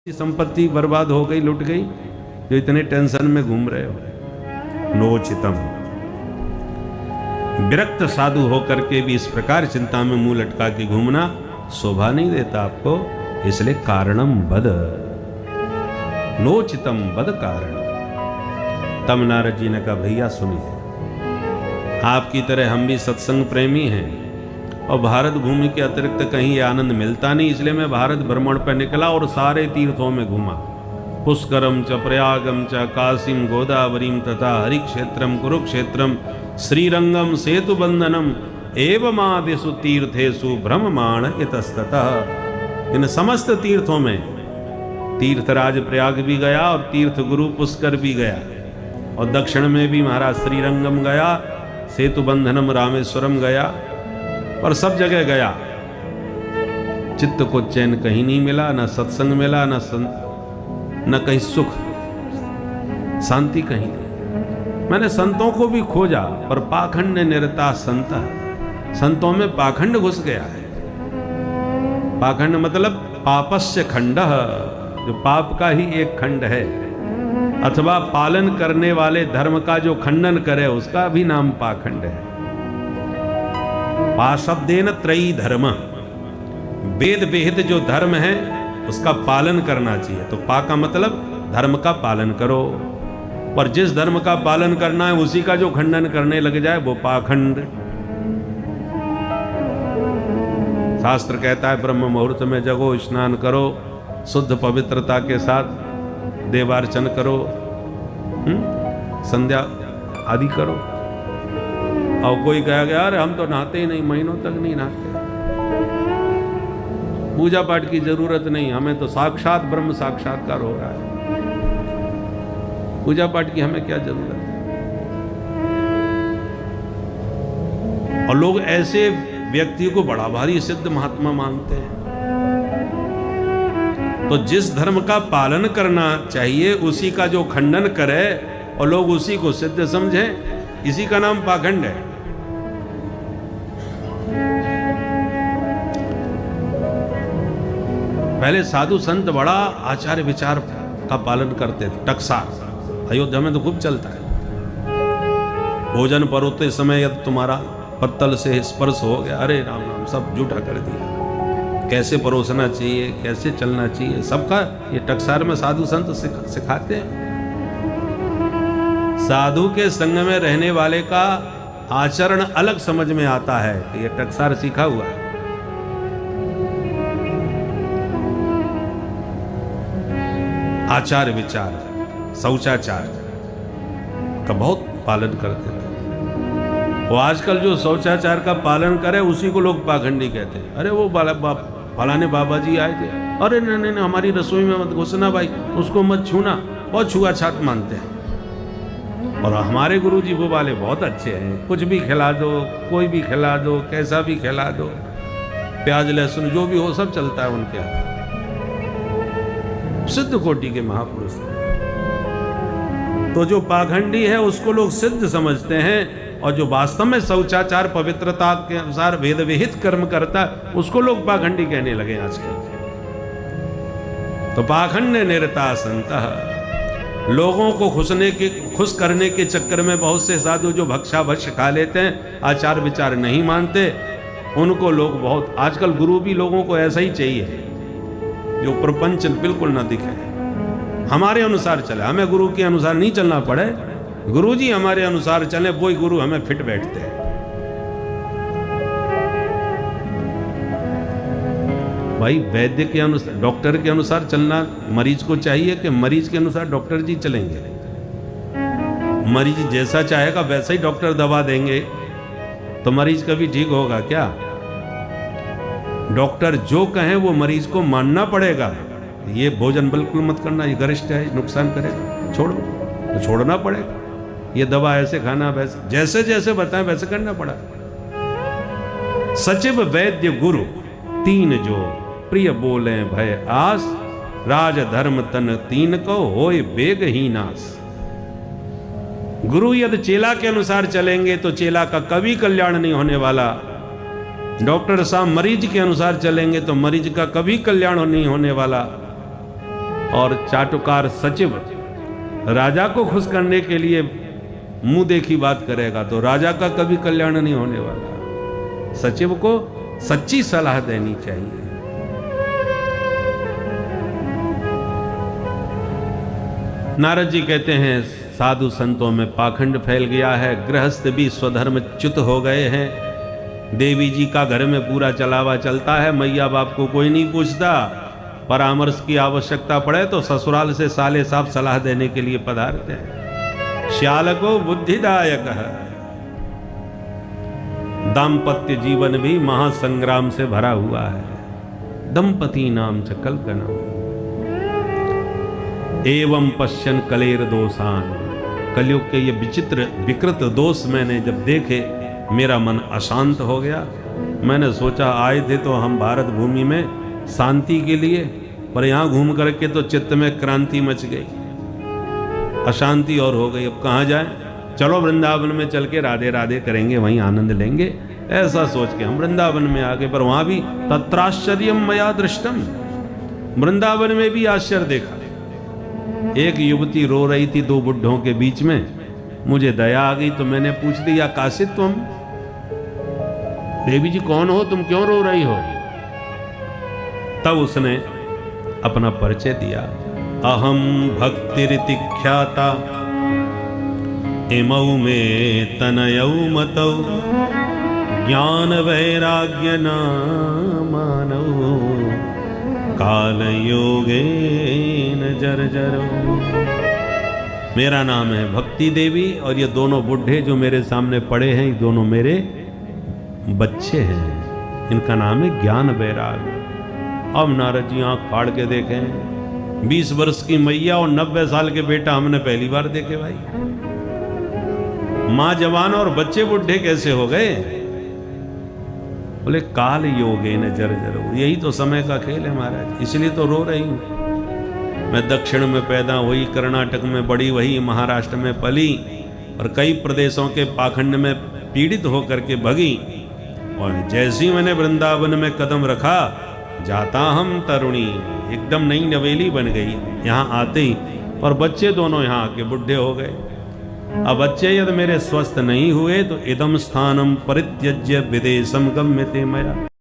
संपत्ति बर्बाद हो गई, लुट गई, जो इतने टेंशन में घूम रहे हो। नोचितम, विरक्त साधु होकर के भी इस प्रकार चिंता में मुंह लटका के घूमना शोभा नहीं देता आपको, इसलिए कारणम बद, नोचितम बद कारण। तब नारद जी ने कहा, भैया सुनिए, आपकी तरह हम भी सत्संग प्रेमी हैं और भारत भूमि के अतिरिक्त कहीं ये आनंद मिलता नहीं, इसलिए मैं भारत भ्रमण पर निकला और सारे तीर्थों में घूमा। पुष्करम च प्रयागम च काशीम गोदावरीम तथा हरिक्षेत्रम कुरुक्षेत्रम श्रीरंगम सेतु बंधनम एवमादिषु तीर्थेषु भ्रममाण इतस्ततः। इन समस्त तीर्थों में तीर्थराज प्रयाग भी गया और तीर्थ गुरु पुष्कर भी गया, और दक्षिण में भी महाराज श्रीरंगम गया, सेतु बंधनम रामेश्वरम गया, और सब जगह गया। चित्त को चैन कहीं नहीं मिला, न सत्संग मिला, न कहीं सुख शांति कहीं नहीं। मैंने संतों को भी खोजा, पर पाखंड निरता संत, संतों में पाखंड घुस गया है। पाखंड मतलब पापस्य खंड, जो पाप का ही एक खंड है, अथवा पालन करने वाले धर्म का जो खंडन करे उसका भी नाम पाखंड है। पाशब्देन त्रयी धर्म, वेद विहित जो धर्म है उसका पालन करना चाहिए। तो पा का मतलब धर्म का पालन करो, पर जिस धर्म का पालन करना है उसी का जो खंडन करने लग जाए वो पाखंड। शास्त्र कहता है ब्रह्म मुहूर्त में जगो, स्नान करो, शुद्ध पवित्रता के साथ देवार्चन करो, संध्या आदि करो। और कोई कहा गया अरे हम तो नहाते ही नहीं, महीनों तक नहीं नहाते, पूजा पाठ की जरूरत नहीं, हमें तो साक्षात ब्रह्म साक्षात्कार हो रहा है, पूजा पाठ की हमें क्या जरूरत है। और लोग ऐसे व्यक्ति को बड़ा भारी सिद्ध महात्मा मानते हैं। तो जिस धर्म का पालन करना चाहिए उसी का जो खंडन करे और लोग उसी को सिद्ध समझे, इसी का नाम पाखंड है। पहले साधु संत बड़ा आचार विचार का पालन करते थे। टकसार अयोध्या में तो खूब चलता है। भोजन परोते समय यदि तुम्हारा पत्तल से स्पर्श हो गया, अरे राम राम, सब जूठा कर दिया। कैसे परोसना चाहिए, कैसे चलना चाहिए, सबका ये टकसार में साधु संत सिखाते हैं। साधु के संग में रहने वाले का आचरण अलग समझ में आता है कि ये टकसार सीखा हुआ है। आचार विचार, शौचाचार का बहुत पालन करते थे। वो आजकल जो शौचाचार का पालन करे उसी को लोग पाखंडी कहते हैं। अरे वो फलाने बाबा जी आए थे, अरे नहीं हमारी रसोई में मत घुसना भाई, उसको मत छूना, बहुत छुआछात मानते हैं। और हमारे गुरु जी वो वाले बहुत अच्छे हैं, कुछ भी खिला दो, कोई भी खिला दो, कैसा भी खिला दो, प्याज लहसुन जो भी हो सब चलता है उनके यहाँ। सिद्ध कोटि के महापुरुष। तो जो पाखंडी है उसको लोग सिद्ध समझते हैं, और जो वास्तव में शौचाचार पवित्रता के अनुसार वेद विहित कर्म करता उसको लोग पाखंडी कहने लगे आजकल। तो पाखंड निरता संत, लोगों को खुश करने के चक्कर में बहुत से साधु जो भक्षा भक्ष खा लेते हैं, आचार विचार नहीं मानते, उनको लोग बहुत आजकल गुरु भी लोगों को ऐसा ही चाहिए जो प्रपंच बिल्कुल ना दिखे, हमारे अनुसार चले, हमें गुरु के अनुसार नहीं चलना पड़े, गुरु जी हमारे अनुसार चले, वही गुरु हमें फिट बैठते हैं। भाई वैद्य के अनुसार, डॉक्टर के अनुसार चलना मरीज को चाहिए कि मरीज के अनुसार डॉक्टर जी चलेंगे? मरीज जैसा चाहेगा वैसा ही डॉक्टर दवा देंगे, तो मरीज कभी ठीक होगा क्या? डॉक्टर जो कहे वो मरीज को मानना पड़ेगा। ये भोजन बिल्कुल मत करना, ये गरिष्ठ है, नुकसान करेगा, छोड़ो, तो छोड़ना पड़ेगा। ये दवा ऐसे खाना, वैसे, जैसे जैसे बताएं वैसे करना पड़ा। सचिव वैद्य गुरु तीन जो, प्रिय बोले भय आस, राज धर्म तन तीन को होय बेग ही नास। गुरु यदि चेला के अनुसार चलेंगे तो चेला का कभी कल्याण नहीं होने वाला, डॉक्टर साहब मरीज के अनुसार चलेंगे तो मरीज का कभी कल्याण नहीं होने वाला। और चाटुकार सचिव राजा को खुश करने के लिए मुंह देखी बात करेगा तो राजा का कभी कल्याण नहीं होने वाला। सचिव को सच्ची सलाह देनी चाहिए। नारद जी कहते हैं साधु संतों में पाखंड फैल गया है, गृहस्थ भी स्वधर्म च्युत हो गए हैं। देवी जी का घर में पूरा चलावा चलता है, मैया बाप को कोई नहीं पूछता। परामर्श की आवश्यकता पड़े तो ससुराल से साले साहब सलाह देने के लिए पधारते हैं। श्याल को बुद्धिदायक है। दाम्पत्य जीवन भी महासंग्राम से भरा हुआ है। दंपति नाम च कल का नाम एवं पश्चन कलेर दोषान। कलयुग के ये विचित्र विकृत दोष मैंने जब देखे मेरा मन अशांत हो गया। मैंने सोचा आए थे तो हम भारत भूमि में शांति के लिए, पर यहाँ घूम करके तो चित्त में क्रांति मच गई, अशांति और हो गई। अब कहाँ जाए? चलो वृंदावन में चल के राधे राधे करेंगे, वहीं आनंद लेंगे। ऐसा सोच के हम वृंदावन में आ गए। पर वहां भी तत्राश्चर्यम मया दृष्टम, वृंदावन में भी आश्चर्य देखा। एक युवती रो रही थी दो बुढ़ों के बीच में। मुझे दया आ गई तो मैंने पूछ दिया, काशी तुम? देवी जी कौन हो तुम, क्यों रो रही हो? तब उसने अपना परिचय दिया। अहम भक्तिरिति ख्याता इमौ में तनयौ मतौ ज्ञान वैराग्य नामानौ काल योगेन जर्जरो। मेरा नाम है भक्ति देवी और ये दोनों बुढ़े जो मेरे सामने पड़े हैं, ये दोनों मेरे बच्चे हैं। इनका नाम है ज्ञान वैराग्य। अब नारद जी आंख फाड़ के देखें, 20 वर्ष की मैया और 90 साल के बेटा हमने पहली बार देखे भाई। मां जवान और बच्चे बुढ़े कैसे हो गए? बोले काल योगे न जर्जरो, यही तो समय का खेल है महाराज, इसलिए तो रो रही हूं। मैं दक्षिण में पैदा हुई, कर्नाटक में बड़ी, वही महाराष्ट्र में पली और कई प्रदेशों के पाखंड में पीड़ित होकर के भगी। और जैसी मैंने वृंदावन में कदम रखा, जाता हम तरुणी, एकदम नई नवेली बन गई यहाँ आते ही। और बच्चे दोनों यहाँ आके बुढ़े हो गए। अब बच्चे यदि मेरे स्वस्थ नहीं हुए तो इदम स्थानम परित्यज्य विदेशम गम्यते मया।